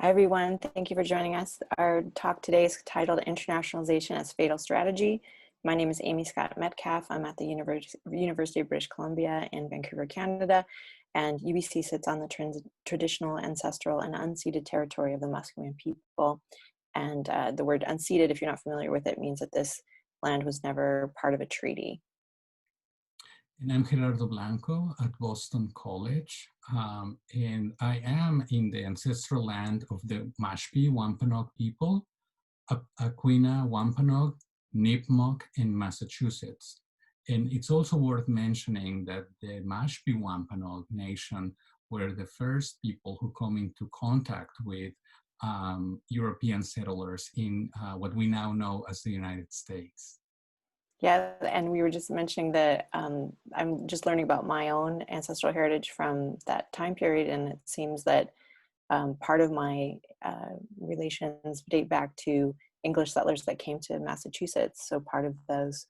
Hi, everyone. Thank you for joining us. Our talk today is titled Internationalization as Fatal Strategy. My name is Amy Scott Metcalfe. I'm at the University of British Columbia in Vancouver, Canada, and UBC sits on the traditional, ancestral, and unceded territory of the Musqueam people. And the word unceded, if you're not familiar with it, means that this land was never part of a treaty. And I'm Gerardo Blanco at Boston College, and I am in the ancestral land of the Mashpee Wampanoag people, Aquinnah Wampanoag, Nipmuc, in Massachusetts. And it's also worth mentioning that the Mashpee Wampanoag Nation were the first people who come into contact with European settlers in what we now know as the United States. Yeah, and we were just mentioning that I'm just learning about my own ancestral heritage from that time period, and it seems that part of my relations date back to English settlers that came to Massachusetts. So part of those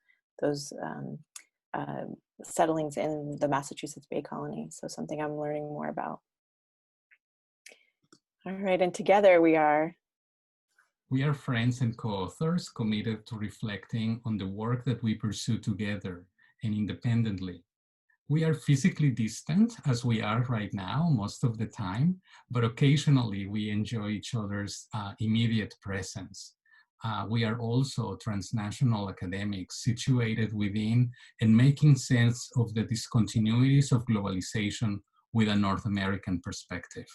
settlings in the Massachusetts Bay Colony. So something I'm learning more about. All right, and together we are friends and co-authors committed to reflecting on the work that we pursue together and independently. We are physically distant, as we are right now most of the time, but occasionally we enjoy each other's immediate presence. We are also transnational academics situated within and making sense of the discontinuities of globalization with a North American perspective.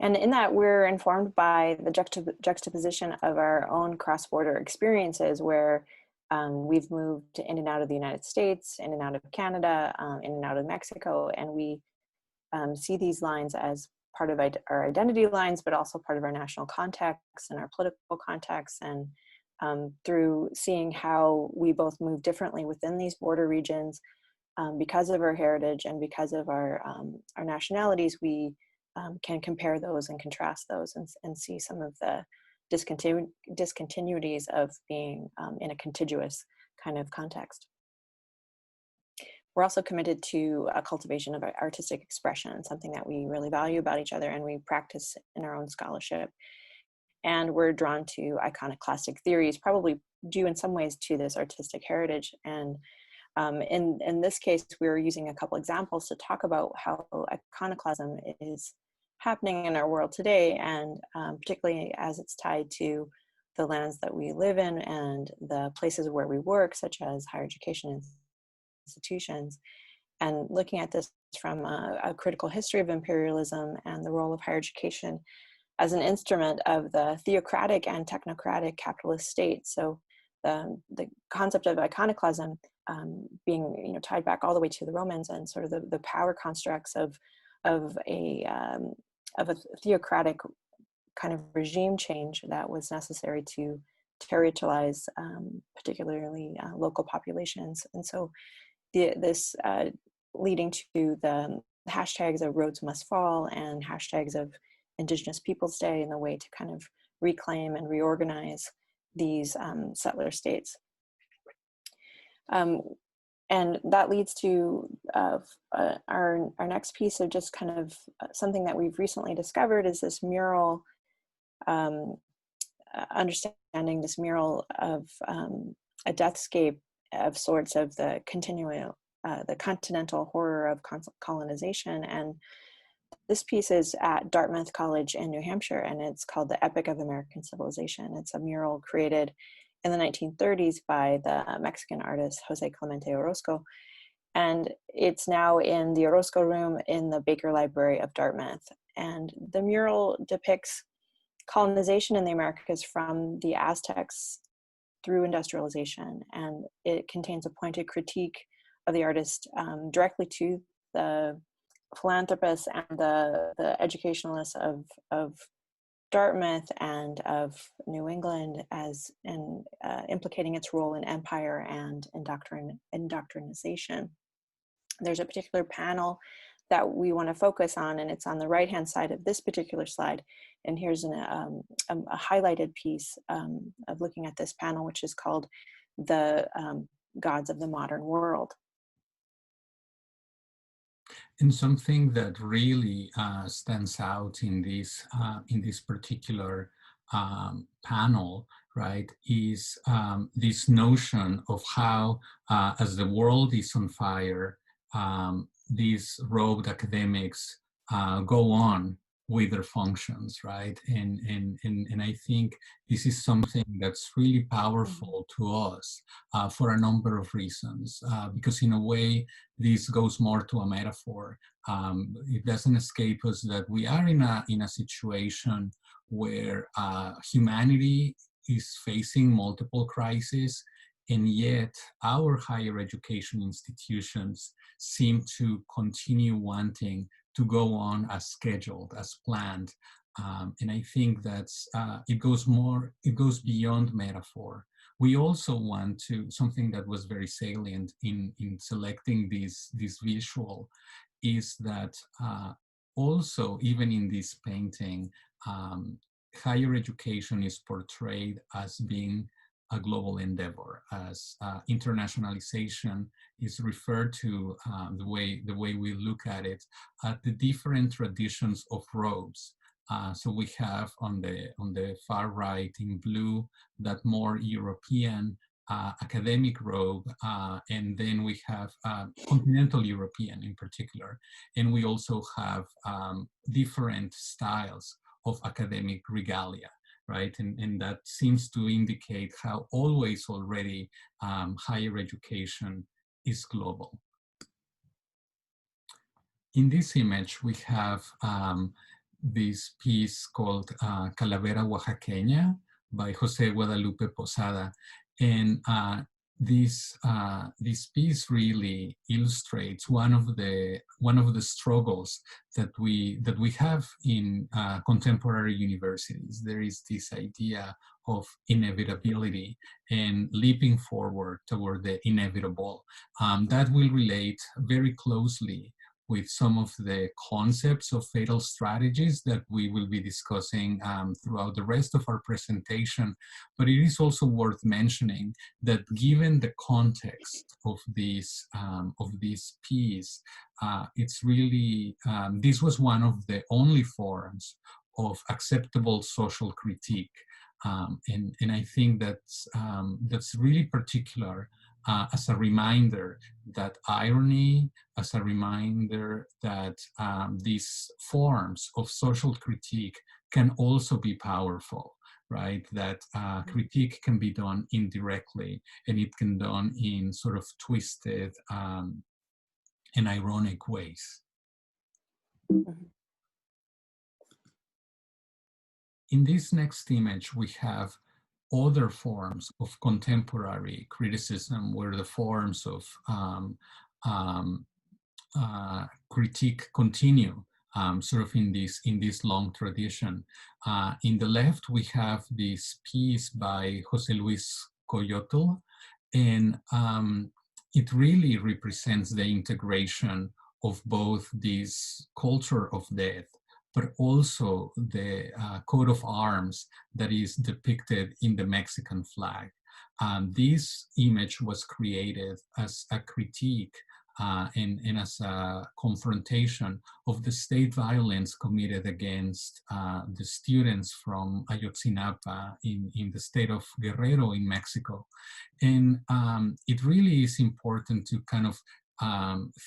And in that, we're informed by the juxtaposition of our own cross-border experiences, where we've moved in and out of the United States, in and out of Canada, in and out of Mexico, and we see these lines as part of our identity lines, but also part of our national context and our political context. And through seeing how we both move differently within these border regions, because of our heritage and because of our nationalities, we can compare those and contrast those and see some of the discontinuities of being in a contiguous kind of context. We're also committed to a cultivation of artistic expression, something that we really value about each other and we practice in our own scholarship. And we're drawn to iconoclastic theories, probably due in some ways to this artistic heritage. And in this case, we're using a couple examples to talk about how iconoclasm is happening in our world today, and particularly as it's tied to the lands that we live in and the places where we work, such as higher education institutions, and looking at this from a critical history of imperialism and the role of higher education as an instrument of the theocratic and technocratic capitalist state. So the concept of iconoclasm being tied back all the way to the Romans and sort of the power constructs of a theocratic kind of regime change that was necessary to territorialize particularly local populations. And so this leading to the hashtags of Rhodes Must Fall and hashtags of Indigenous Peoples Day in the way to kind of reclaim and reorganize these settler states. And that leads to our next piece of just kind of something that we've recently discovered is this mural, understanding this mural of a deathscape of sorts of the continental horror of colonization. And this piece is at Dartmouth College in New Hampshire, and it's called The Epic of American Civilization. It's a mural created in the 1930s by the Mexican artist Jose Clemente Orozco. And it's now in the Orozco Room in the Baker Library of Dartmouth. And the mural depicts colonization in the Americas from the Aztecs through industrialization. And it contains a pointed critique of the artist directly to the philanthropists and the educationalists of Dartmouth and of New England as in implicating its role in empire and indoctrination. There's a particular panel that we want to focus on, and it's on the right-hand side of this particular slide. And here's a highlighted piece of looking at this panel, which is called The Gods of the Modern World. And something that really stands out in this particular panel, right, is this notion of how, as the world is on fire, these robed academics go on with their functions, right? And I think this is something that's really powerful to us for a number of reasons, because in a way, this goes more to a metaphor. It doesn't escape us that we are in a situation where humanity is facing multiple crises, and yet our higher education institutions seem to continue wanting to go on as scheduled, as planned. And I think that's, it goes beyond metaphor. We also want to, something that was very salient in selecting this visual is that also, even in this painting, higher education is portrayed as being a global endeavor, as internationalization is referred to, the way we look at it, at the different traditions of robes. So we have on the far right in blue that more European academic robe, and then we have continental European in particular, and we also have different styles of academic regalia, right? And that seems to indicate how always already higher education is global. In this image, we have this piece called Calavera Oaxaqueña by Jose Guadalupe Posada. And this piece really illustrates one of the struggles that we have in contemporary universities. There is this idea of inevitability and leaping forward toward the inevitable. That will relate very closely with some of the concepts of fatal strategies that we will be discussing throughout the rest of our presentation. But it is also worth mentioning that given the context of this piece, it's really, this was one of the only forms of acceptable social critique. And I think that's really particular as a reminder that irony, as a reminder that these forms of social critique can also be powerful, right? That critique can be done indirectly, and it can be done in sort of twisted and ironic ways. In this next image, we have other forms of contemporary criticism, where the forms of critique continue, sort of in this long tradition. In the left, we have this piece by José Luis Coyotl, and it really represents the integration of both this culture of death, but also the coat of arms that is depicted in the Mexican flag. This image was created as a critique and as a confrontation of the state violence committed against the students from Ayotzinapa in the state of Guerrero in Mexico. And it really is important to kind of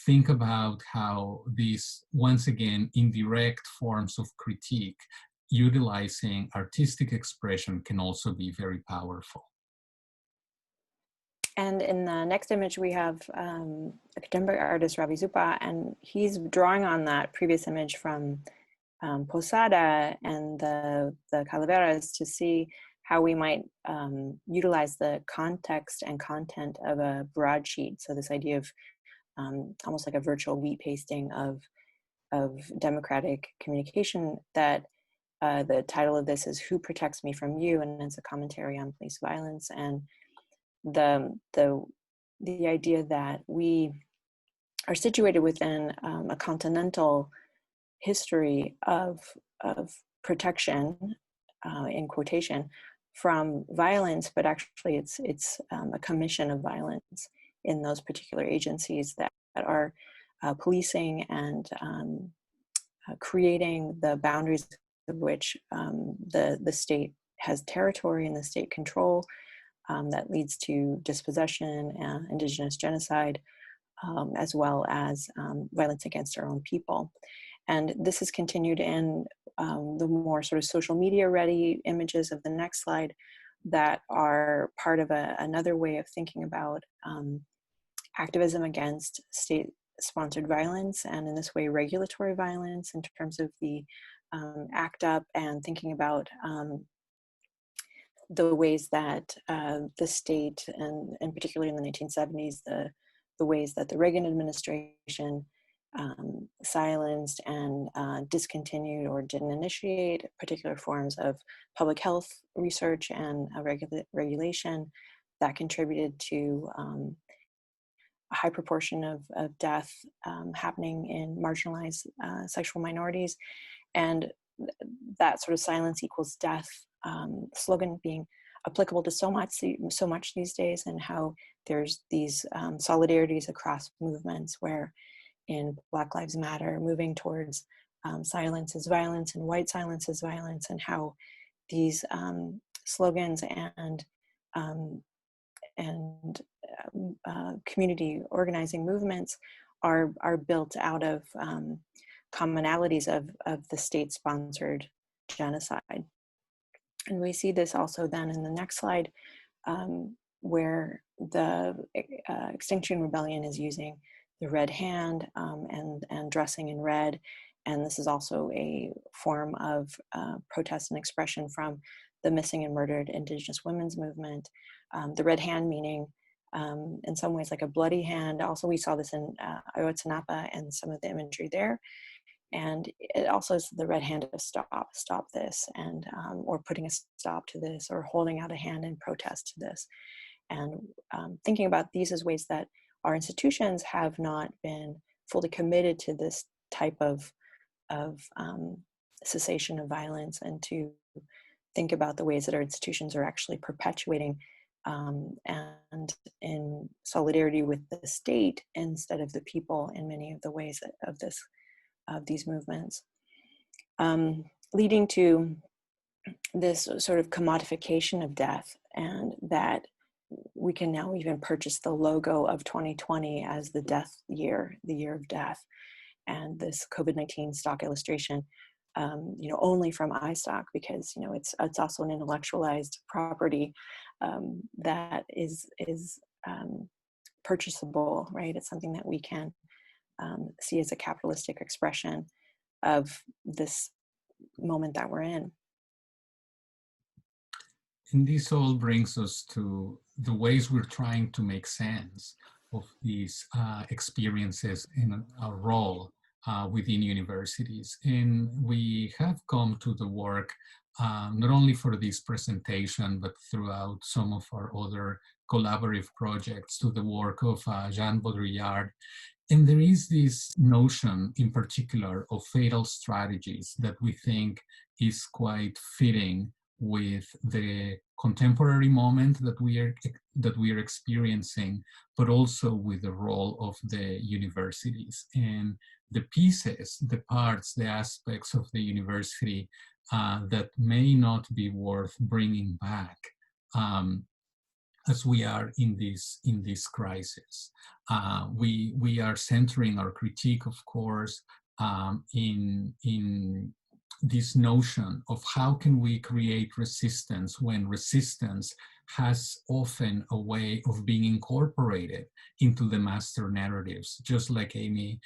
think about how these, once again, indirect forms of critique utilizing artistic expression can also be very powerful. And in the next image, we have a contemporary artist, Ravi Zupa, and he's drawing on that previous image from Posada and the calaveras to see how we might utilize the context and content of a broadsheet. So this idea of almost like a virtual wheat pasting of democratic communication, that the title of this is "Who Protects Me from You?" and it's a commentary on police violence, and the idea that we are situated within a continental history of protection, in quotation, from violence, but actually it's a commission of violence in those particular agencies that are policing and creating the boundaries of which the state has territory and the state control that leads to dispossession and indigenous genocide, as well as violence against our own people. And this is continued in the more sort of social media ready images of the next slide that are part of another way of thinking about activism against state-sponsored violence, and in this way regulatory violence in terms of the ACT UP, and thinking about the ways that the state, and particularly in the 1970s, the ways that the Reagan administration silenced and discontinued or didn't initiate particular forms of public health research and regulation that contributed to a high proportion of death happening in marginalized sexual minorities. And that sort of silence equals death slogan being applicable to so much these days, and how there's these solidarities across movements where in Black Lives Matter, moving towards silence is violence and white silence is violence, and how these slogans and community organizing movements are built out of commonalities of the state-sponsored genocide. And we see this also then in the next slide, where the Extinction Rebellion is using the red hand and dressing in red. And this is also a form of protest and expression from the missing and murdered Indigenous women's movement. The red hand meaning, in some ways, like a bloody hand. Also, we saw this in Ayotzinapa and some of the imagery there. And it also is the red hand of stop this, and or putting a stop to this, or holding out a hand in protest to this. And thinking about these as ways that our institutions have not been fully committed to this type of cessation of violence, and to think about the ways that our institutions are actually perpetuating and in solidarity with the state instead of the people in many of the ways of these movements, leading to this sort of commodification of death, and that we can now even purchase the logo of 2020 as the death year, the year of death, and this COVID-19 stock illustration, only from iStock, because it's also an intellectualized property that is purchasable, right? It's something that we can see as a capitalistic expression of this moment that we're in. And this all brings us to the ways we're trying to make sense of these experiences in our role within universities. And we have come to the work, not only for this presentation, but throughout some of our other collaborative projects, to the work of Jean Baudrillard. And there is this notion in particular of fatal strategies that we think is quite fitting with the contemporary moment that we are experiencing, but also with the role of the universities and the pieces, the parts, the aspects of the university that may not be worth bringing back as we are in this crisis. We are centering our critique, of course, in this notion of how can we create resistance when resistance has often a way of being incorporated into the master narratives, just like Amy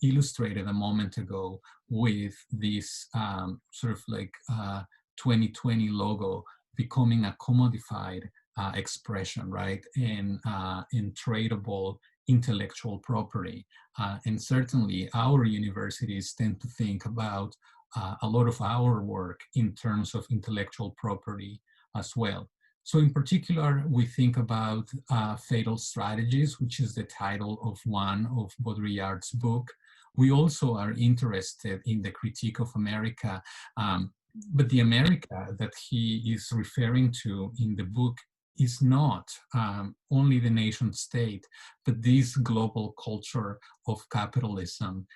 illustrated a moment ago with this sort of like 2020 logo becoming a commodified expression, right? And tradable intellectual property. And certainly our universities tend to think about a lot of our work in terms of intellectual property as well. So in particular, we think about Fatal Strategies, which is the title of one of Baudrillard's book. We also are interested in the critique of America, but the America that he is referring to in the book is not only the nation state, but this global culture of capitalism.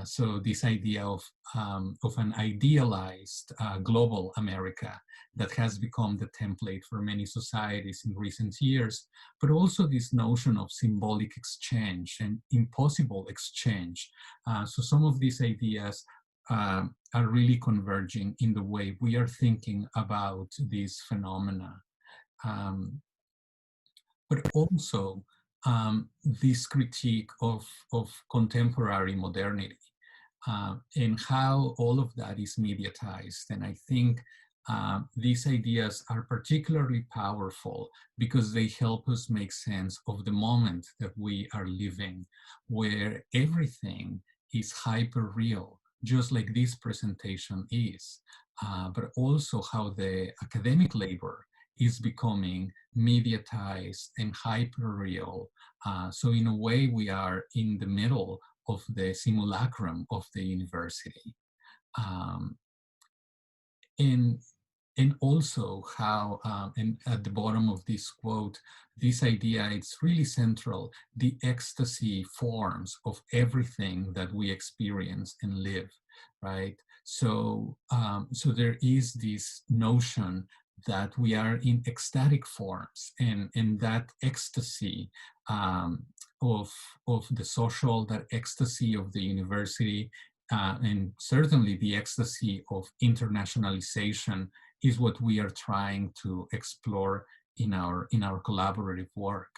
So this idea of an idealized global America that has become the template for many societies in recent years, but also this notion of symbolic exchange and impossible exchange. So some of these ideas are really converging in the way we are thinking about these phenomena. Um, but also this critique of contemporary modernity and how all of that is mediatized. And I think these ideas are particularly powerful because they help us make sense of the moment that we are living, where everything is hyper real, just like this presentation is, but also how the academic labor is becoming mediatized and hyper real. So in a way, we are in the middle of the simulacrum of the university. Um, and, and also how, and at the bottom of this quote, this idea, it's really central, the ecstasy forms of everything that we experience and live, right? So, so there is this notion that we are in ecstatic forms, and that ecstasy of the social, that ecstasy of the university, and certainly the ecstasy of internationalization is what we are trying to explore in our collaborative work.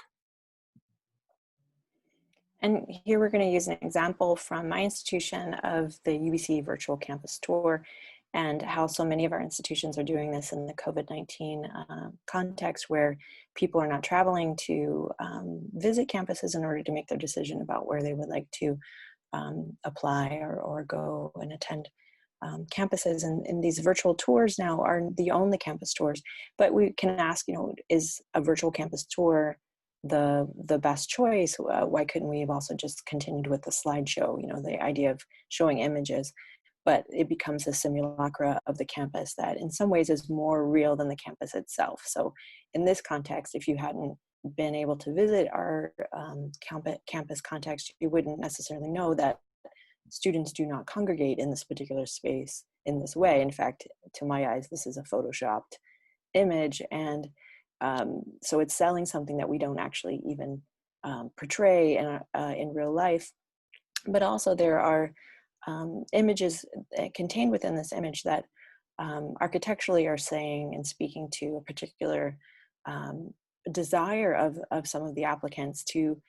And here we're going to use an example from my institution of the UBC virtual campus tour and how so many of our institutions are doing this in the COVID-19 context, where people are not traveling to visit campuses in order to make their decision about where they would like to apply or go and attend campuses. And these virtual tours now are the only campus tours. But we can ask, is a virtual campus tour the best choice? Why couldn't we have also just continued with the slideshow, the idea of showing images? But it becomes a simulacra of the campus that in some ways is more real than the campus itself. So in this context, if you hadn't been able to visit our campus context, you wouldn't necessarily know that students do not congregate in this particular space in this way. In fact, to my eyes, this is a photoshopped image. And so it's selling something that we don't actually even portray in real life. But also there are images contained within this image that architecturally are saying and speaking to a particular desire of some of the applicants to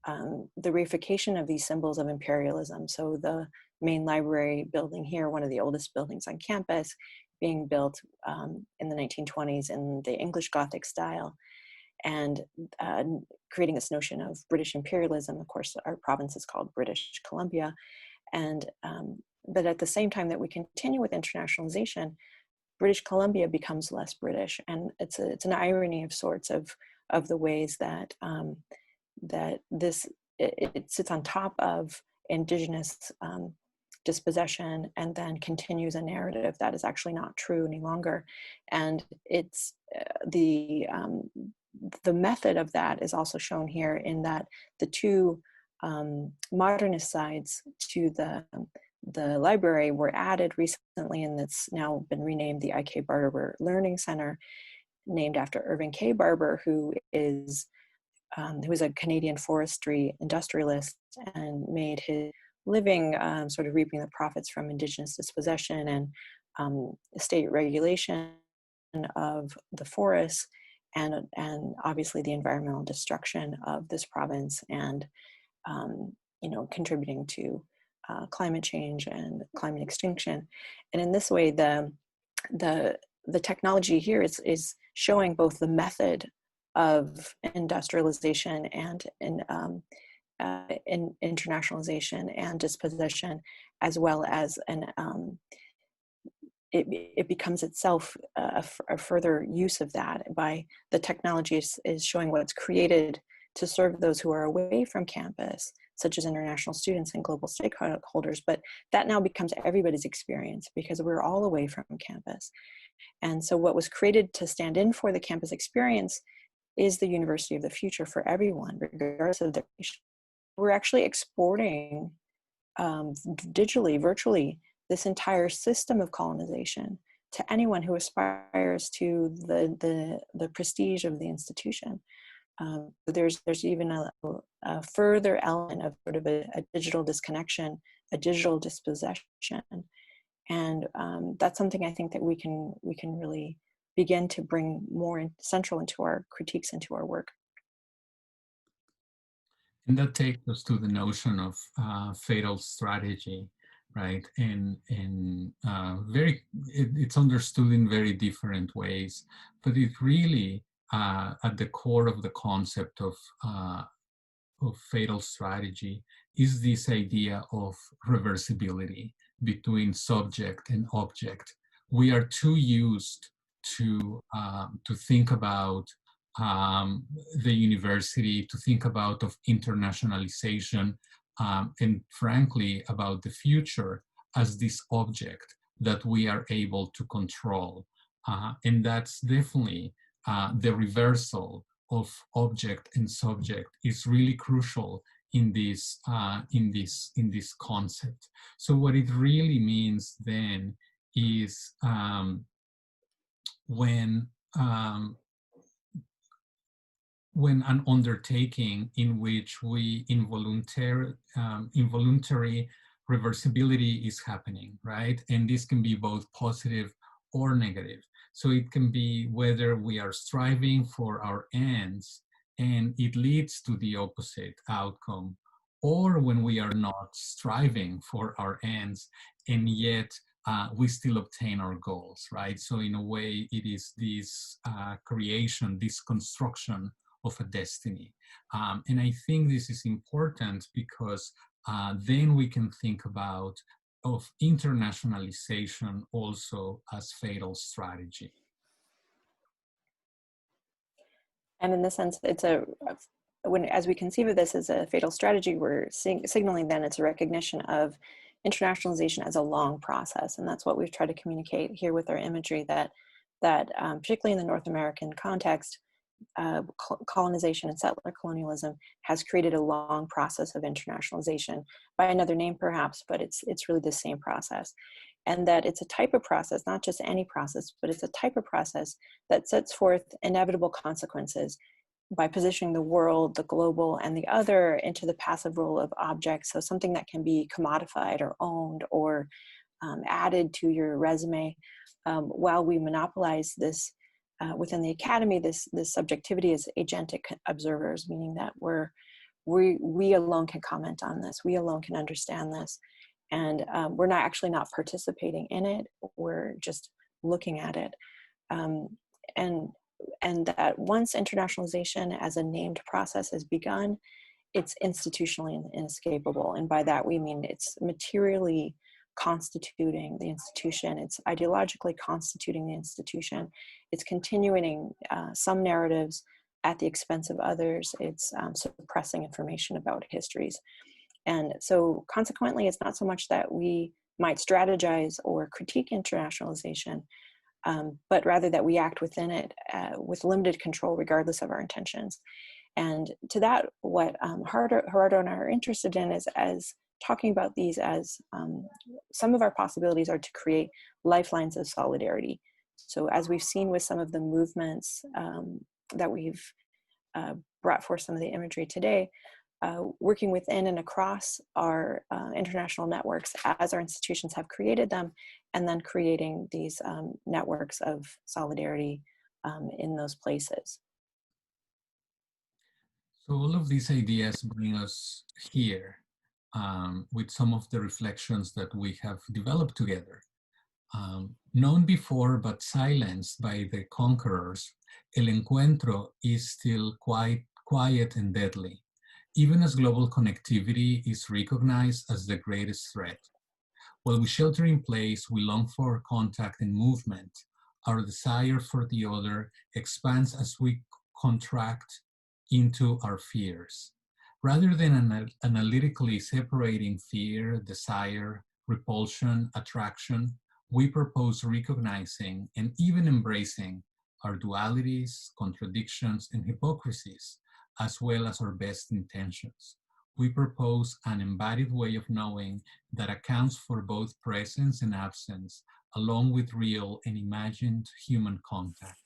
the reification of these symbols of imperialism. So the main library building here, one of the oldest buildings on campus, being built in the 1920s in the English Gothic style, and creating this notion of British imperialism. Of course, our province is called British Columbia. And but at the same time that we continue with internationalization, British Columbia becomes less British, and it's an irony of sorts of the ways that that it sits on top of Indigenous dispossession and then continues a narrative that is actually not true any longer. And it's the method of that is also shown here in that the two modernist sides to the library were added recently, and it's now been renamed the I.K. Barber Learning Center, named after Irving K. Barber, who was a Canadian forestry industrialist and made his living sort of reaping the profits from Indigenous dispossession and state regulation of the forests, and obviously the environmental destruction of this province, and contributing to climate change and climate extinction. And in this way, the technology here is showing both the method of industrialization and in internationalization and dispossession, as well as it becomes itself a further use of that by the technology is showing what's created to serve those who are away from campus, such as international students and global stakeholders. But that now becomes everybody's experience because we're all away from campus. And so what was created to stand in for the campus experience is the university of the future for everyone, regardless of their nation. We're actually exporting digitally, virtually, this entire system of colonization to anyone who aspires to the prestige of the institution. There's even a further element of sort of a digital disconnection, a digital dispossession, and that's something I think that we can really begin to bring more central into our critiques, into our work. And that takes us to the notion of fatal strategy, right? It's understood in very different ways, but it really at the core of the concept of fatal strategy is this idea of reversibility between subject and object. We are too used to think about the university, to think about of internationalization, and frankly about the future as this object that we are able to control. And that's definitely the reversal of object and subject is really crucial in this concept. So what it really means then is when an undertaking in which involuntary reversibility is happening, right? And this can be both positive or negative. So it can be whether we are striving for our ends and it leads to the opposite outcome, or when we are not striving for our ends and yet we still obtain our goals, right? So in a way, it is this creation, this construction of a destiny. And I think this is important because then we can think about of internationalization also as fatal strategy. And in this sense, it's as we conceive of this as a fatal strategy, we're signaling then it's a recognition of internationalization as a long process. And that's what we've tried to communicate here with our imagery, that particularly in the North American context, colonization and settler colonialism has created a long process of internationalization by another name perhaps, but it's really the same process. And that it's a type of process, not just any process, but it's a type of process that sets forth inevitable consequences by positioning the world, the global, and the other into the passive role of objects. So something that can be commodified or owned or added to your resume, while we monopolize this within the academy, this subjectivity as agentic observers, meaning that we alone can comment on this, we alone can understand this, and we're not participating in it, we're just looking at it. And that once internationalization as a named process has begun, it's institutionally inescapable. And by that we mean it's materially constituting the institution, it's ideologically constituting the institution, it's continuing some narratives at the expense of others, it's suppressing information about histories. And so consequently, it's not so much that we might strategize or critique internationalization, but rather that we act within it with limited control regardless of our intentions. And to that, what Gerardo and I are interested in is as talking about these as some of our possibilities are to create lifelines of solidarity. So as we've seen with some of the movements that we've brought forth some of the imagery today, working within and across our international networks as our institutions have created them, and then creating these networks of solidarity in those places. So all of these ideas bring us here with some of the reflections that we have developed together. Known before but silenced by the conquerors, El Encuentro is still quite quiet and deadly, even as global connectivity is recognized as the greatest threat. While we shelter in place, we long for contact and movement. Our desire for the other expands as we contract into our fears. Rather than analytically separating fear, desire, repulsion, attraction, we propose recognizing and even embracing our dualities, contradictions, and hypocrisies, as well as our best intentions. We propose an embodied way of knowing that accounts for both presence and absence, along with real and imagined human contact.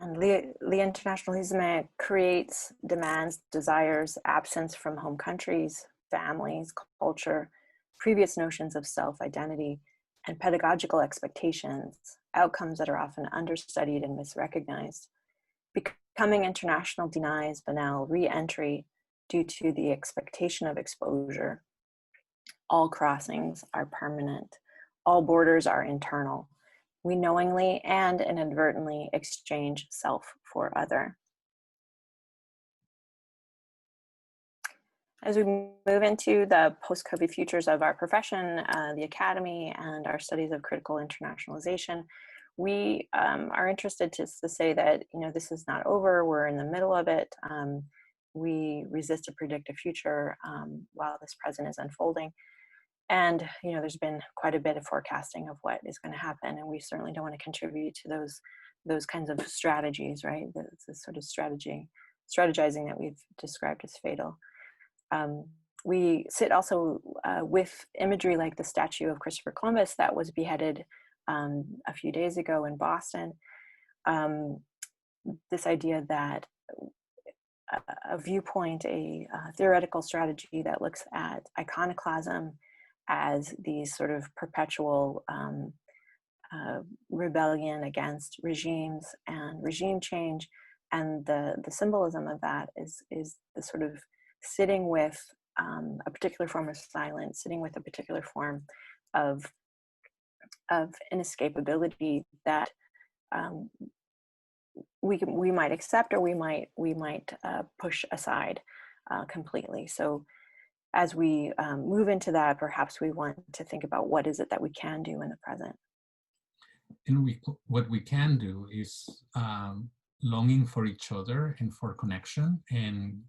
And l'internationalisme creates, demands, desires absence from home countries, families, culture, previous notions of self-identity, and pedagogical expectations, outcomes that are often understudied and misrecognized. Becoming international denies banal re-entry due to the expectation of exposure. All crossings are permanent. All borders are internal. We knowingly and inadvertently exchange self for other. As we move into the post-COVID futures of our profession, the academy, and our studies of critical internationalization, we are interested to say that, you know, this is not over. We're in the middle of it. We resist to predict a future while this present is unfolding. And, you know, there's been quite a bit of forecasting of what is going to happen, and we certainly don't want to contribute to those kinds of strategies, right? This sort of strategizing that we've described as fatal. We sit also with imagery like the statue of Christopher Columbus that was beheaded a few days ago in Boston. This idea that a viewpoint, a theoretical strategy that looks at iconoclasm as these sort of perpetual rebellion against regimes and regime change, and the symbolism of that is the sort of sitting with a particular form of silence, sitting with a particular form of inescapability that we might accept, or we might push aside completely. So as we move into that, perhaps we want to think about what is it that we can do in the present. And what we can do is longing for each other and for connection, and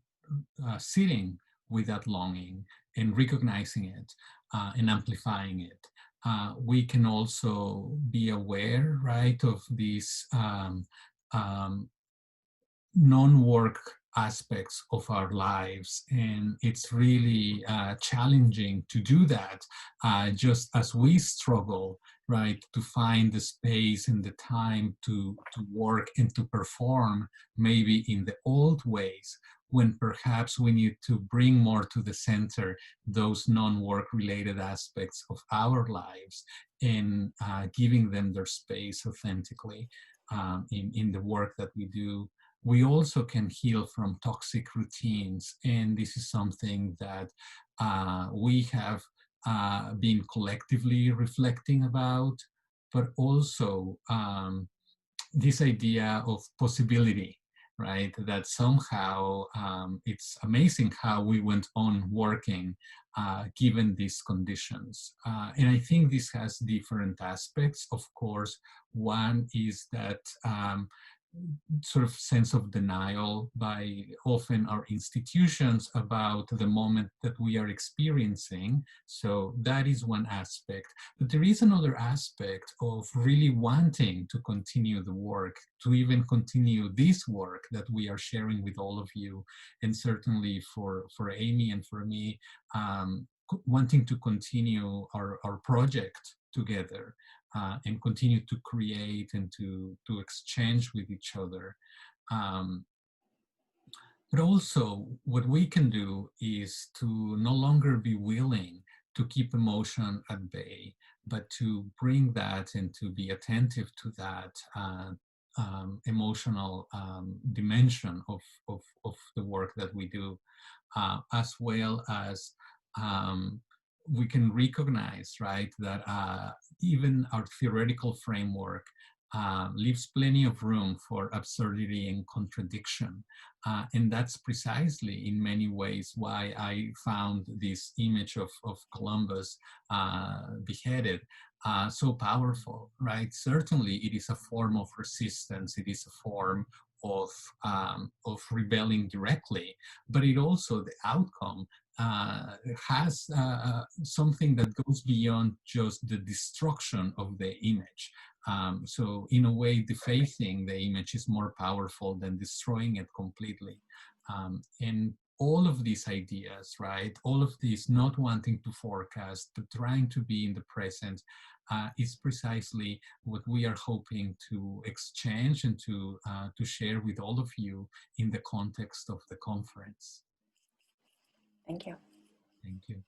sitting with that longing and recognizing it and amplifying it. We can also be aware, right, of these non-work aspects of our lives, and it's really challenging to do that, just as we struggle, right, to find the space and the time to work and to perform maybe in the old ways, when perhaps we need to bring more to the center those non-work related aspects of our lives, and giving them their space authentically in the work that we do. We also can heal from toxic routines, and this is something that we have been collectively reflecting about, but also this idea of possibility, right? That somehow it's amazing how we went on working given these conditions. And I think this has different aspects. Of course, one is that sort of sense of denial by often our institutions about the moment that we are experiencing. So that is one aspect. But there is another aspect of really wanting to continue the work, to even continue this work that we are sharing with all of you, and certainly for Amy and for me, wanting to continue our project together. And continue to create and to exchange with each other. But also what we can do is to no longer be willing to keep emotion at bay, but to bring that and to be attentive to that emotional dimension of the work that we do, as well as we can recognize, right, that even our theoretical framework leaves plenty of room for absurdity and contradiction. And that's precisely in many ways why I found this image of Columbus beheaded so powerful, right? Certainly it is a form of resistance, it is a form of rebelling directly, but it also, the outcome has something that goes beyond just the destruction of the image. So in a way, defacing the image is more powerful than destroying it completely. And all of these ideas, right, all of these not wanting to forecast, but trying to be in the present, is precisely what we are hoping to exchange and to share with all of you in the context of the conference. Thank you. Thank you.